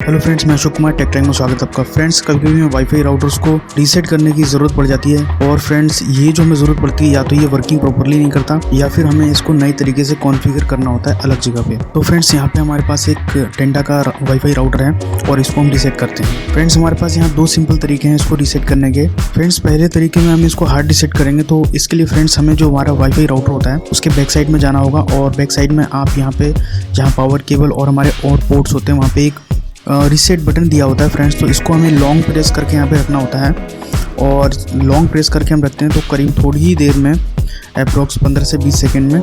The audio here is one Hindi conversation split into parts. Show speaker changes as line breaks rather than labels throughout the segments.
हेलो फ्रेंड्स, मैं अशोक कुमार टेक टाइम में स्वागत है आपका। फ्रेंड्स, कभी कभी हमें वाईफाई राउटर्स को रीसेट करने की ज़रूरत पड़ जाती है और फ्रेंड्स ये जो हमें ज़रूरत पड़ती है या तो ये वर्किंग प्रॉपर्ली नहीं करता या फिर हमें इसको नए तरीके से कॉन्फ़िगर करना होता है अलग जगह पे। तो फ्रेंड्स यहाँ पे हमारे पास एक टेंडा का वाईफाई राउटर है और इसको हम रीसेट करते हैं। फ्रेंड्स हमारे पास यहाँ दो सिंपल तरीके हैं इसको रीसेट करने के। फ्रेंड्स पहले तरीके में हम इसको हार्ड रीसेट करेंगे, तो इसके लिए फ्रेंड्स हमें जो हमारा वाईफाई राउटर होता है उसके बैक साइड में जाना होगा और बैक साइड में आप यहाँ पे जहाँ पावर केबल और हमारे और पोर्ट्स होते हैं वहाँ पे एक रीसेट बटन दिया होता है फ्रेंड्स। तो इसको हमें लॉन्ग प्रेस करके यहाँ पे रखना होता है और लॉन्ग प्रेस करके हम रखते हैं तो करीब थोड़ी ही देर में अप्रॉक्स 15 से 20 सेकंड में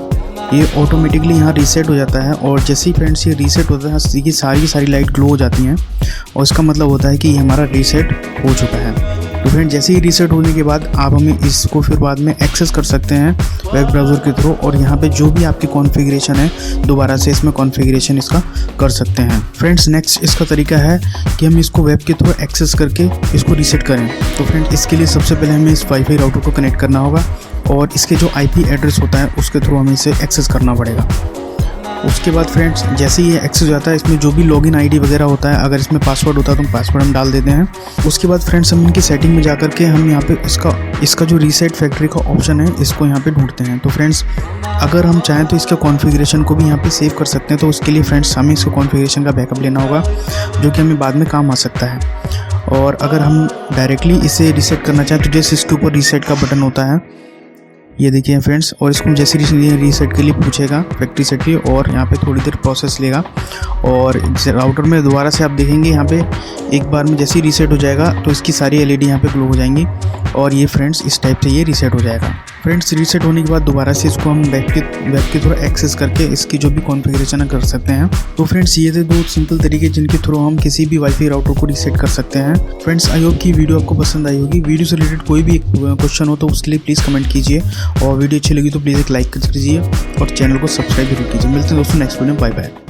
ये ऑटोमेटिकली यहाँ रीसेट हो जाता है। और जैसे ही फ्रेंड्स ये रीसेट होता है ये सारी लाइट ग्लो हो जाती हैं और इसका मतलब होता है कि ये हमारा रीसेट हो चुका है। तो फ्रेंड जैसे ही रीसेट होने के बाद आप हमें इसको फिर बाद में एक्सेस कर सकते हैं वेब ब्राउज़र के थ्रू और यहाँ पे जो भी आपकी कॉन्फ़िगरेशन है दोबारा से इसमें कॉन्फ़िगरेशन इसका कर सकते हैं। फ्रेंड्स नेक्स्ट इसका तरीका है कि हम इसको वेब के थ्रू एक्सेस करके इसको रीसेट करें। तो फ्रेंड इसके लिए सबसे पहले हमें इस वाईफाई राउटर को कनेक्ट करना होगा और इसके जो IP एड्रेस होता है उसके थ्रू हमें इसे एक्सेस करना पड़ेगा। उसके बाद फ्रेंड्स जैसे ही ये एक्सेस हो जाता है इसमें जो भी लॉगिन ID वगैरह होता है, अगर इसमें पासवर्ड होता है तो पासवर्ड हम डाल देते हैं। उसके बाद फ्रेंड्स हम इनकी सेटिंग में जा कर के हम यहाँ पे इसका जो रीसेट फैक्ट्री का ऑप्शन है इसको यहाँ पे ढूंढते हैं। तो फ्रेंड्स अगर हम चाहें तो इसके कॉन्फ़िगरेशन को भी यहाँ पे सेव कर सकते हैं। तो उसके लिए फ्रेंड्स हमें इसके कॉन्फ़िगरेशन का बैकअप लेना होगा जो कि हमें बाद में काम आ सकता है। और अगर हम डायरेक्टली इसे रीसेट करना चाहें तो जैसे इसके ऊपर रीसेट का बटन होता है, ये देखिए फ्रेंड्स, और इसको जैसे रीसेट के लिए पूछेगा फैक्ट्री सेट की और यहाँ पे थोड़ी देर प्रोसेस लेगा और राउटर में दोबारा से आप देखेंगे यहाँ पे एक बार में जैसे ही रीसेट हो जाएगा तो इसकी सारी LED यहाँ पे ग्लो हो जाएंगी और ये फ्रेंड्स इस टाइप से ये रीसेट हो जाएगा। फ्रेंड्स रीसेट होने के बाद दोबारा से इसको हम वेब के थ्रू एक्सेस करके इसकी जो भी कॉन्फ़िगरेशन कर सकते हैं। तो फ्रेंड्स ये थे दो सिंपल तरीके जिनके थ्रू हम किसी भी वाईफाई राउटर को रीसेट कर सकते हैं। फ्रेंड्स आई होप कि वीडियो आपको पसंद आई होगी। वीडियो से रिलेटेड कोई भी क्वेश्चन हो तो उसके लिए प्लीज़ कमेंट कीजिए और वीडियो अच्छी लगी तो प्लीज़ एक लाइक कीजिए और चैनल को सब्सक्राइब जरूर कीजिए। मिलते हैं दोस्तों नेक्स्ट वीडियो में। Bye bye.